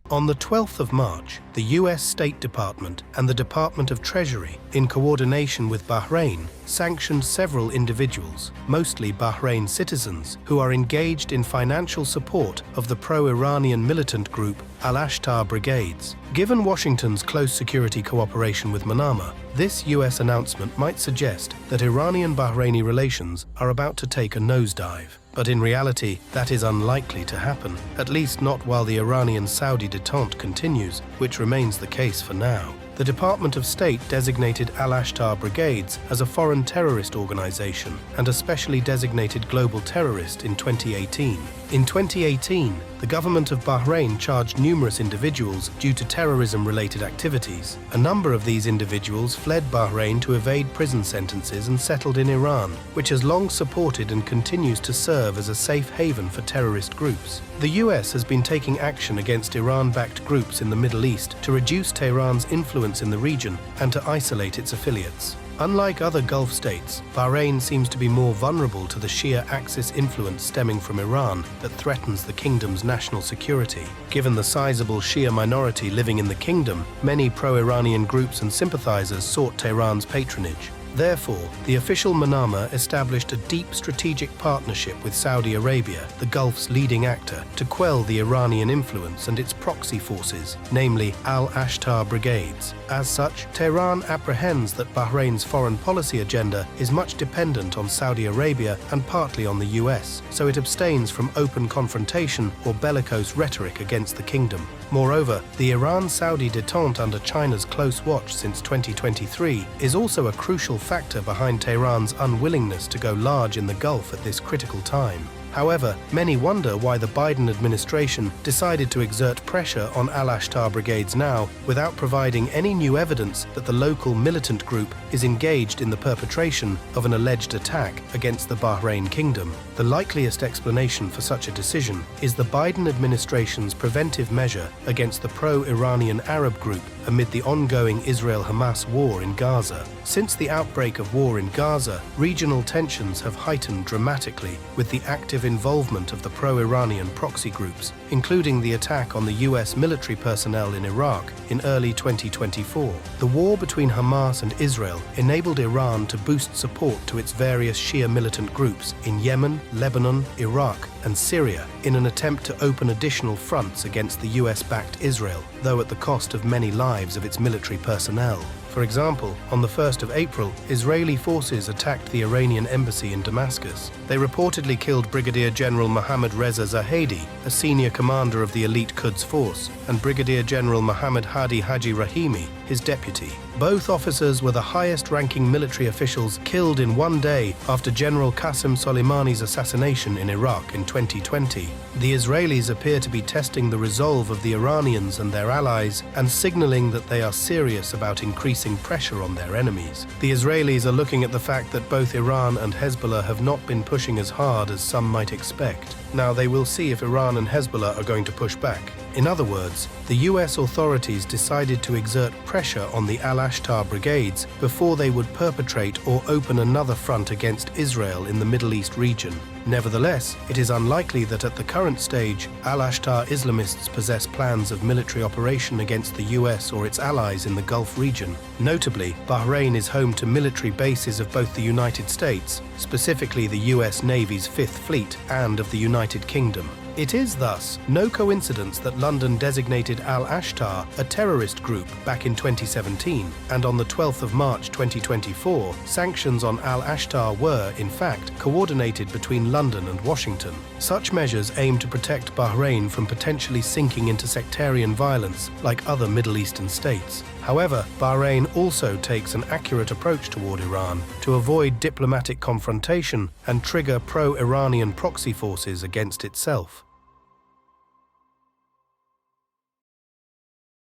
On the 12th of March, the US State Department and the Department of Treasury, in coordination with Bahrain, sanctioned several individuals, mostly Bahrain citizens, who are engaged in financial support of the pro-Iranian militant group Al-Ashtar Brigades. Given Washington's close security cooperation with Manama, this US announcement might suggest that Iranian-Bahraini relations are about to take a nosedive. But in reality, that is unlikely to happen, at least not while the Iranian-Saudi détente continues, which remains the case for now. The Department of State designated Al-Ashtar Brigades as a foreign terrorist organization and a specially designated global terrorist in 2018. In 2018, the government of Bahrain charged numerous individuals due to terrorism-related activities. A number of these individuals fled Bahrain to evade prison sentences and settled in Iran, which has long supported and continues to serve as a safe haven for terrorist groups. The US has been taking action against Iran-backed groups in the Middle East to reduce Tehran's influence in the region and to isolate its affiliates. Unlike other Gulf states, Bahrain seems to be more vulnerable to the Shia Axis influence stemming from Iran that threatens the kingdom's national security. Given the sizable Shia minority living in the kingdom, many pro-Iranian groups and sympathizers sought Tehran's patronage. Therefore, the official Manama established a deep strategic partnership with Saudi Arabia, the Gulf's leading actor, to quell the Iranian influence and its proxy forces, namely Al-Ashtar Brigades. As such, Tehran apprehends that Bahrain's foreign policy agenda is much dependent on Saudi Arabia and partly on the US, so it abstains from open confrontation or bellicose rhetoric against the kingdom. Moreover, the Iran-Saudi détente under China's close watch since 2023 is also a crucial factor behind Tehran's unwillingness to go large in the Gulf at this critical time. However, many wonder why the Biden administration decided to exert pressure on Al-Ashtar Brigades now without providing any new evidence that the local militant group is engaged in the perpetration of an alleged attack against the Bahrain kingdom. The likeliest explanation for such a decision is the Biden administration's preventive measure against the pro-Iranian Arab group amid the ongoing Israel-Hamas war in Gaza. Since the outbreak of war in Gaza, regional tensions have heightened dramatically with the active involvement of the pro-Iranian proxy groups, including the attack on the US military personnel in Iraq in early 2024. The war between Hamas and Israel enabled Iran to boost support to its various Shia militant groups in Yemen, Lebanon, Iraq, and Syria in an attempt to open additional fronts against the US-backed Israel, though at the cost of many lives of its military personnel. For example, on the 1st of April, Israeli forces attacked the Iranian embassy in Damascus. They reportedly killed Brigadier General Mohammad Reza Zahedi, a senior commander of the elite Quds force, and Brigadier General Mohammad Hadi Haji Rahimi, his deputy. Both officers were the highest-ranking military officials killed in one day after General Qasem Soleimani's assassination in Iraq in 2020. The Israelis appear to be testing the resolve of the Iranians and their allies and signaling that they are serious about increasing pressure on their enemies. The Israelis are looking at the fact that both Iran and Hezbollah have not been pushing as hard as some might expect. Now they will see if Iran and Hezbollah are going to push back. In other words, the US authorities decided to exert pressure on the Al-Ashtar Brigades before they would perpetrate or open another front against Israel in the Middle East region. Nevertheless, it is unlikely that at the current stage, Al-Ashtar Islamists possess plans of military operation against the US or its allies in the Gulf region. Notably, Bahrain is home to military bases of both the United States, specifically the US Navy's Fifth Fleet, and of the United Kingdom. It is thus no coincidence that London designated Al-Ashtar a terrorist group back in 2017, and on the 12th of March 2024, sanctions on Al-Ashtar were, in fact, coordinated between London and Washington. Such measures aim to protect Bahrain from potentially sinking into sectarian violence like other Middle Eastern states. However, Bahrain also takes an accurate approach toward Iran to avoid diplomatic confrontation and trigger pro-Iranian proxy forces against itself.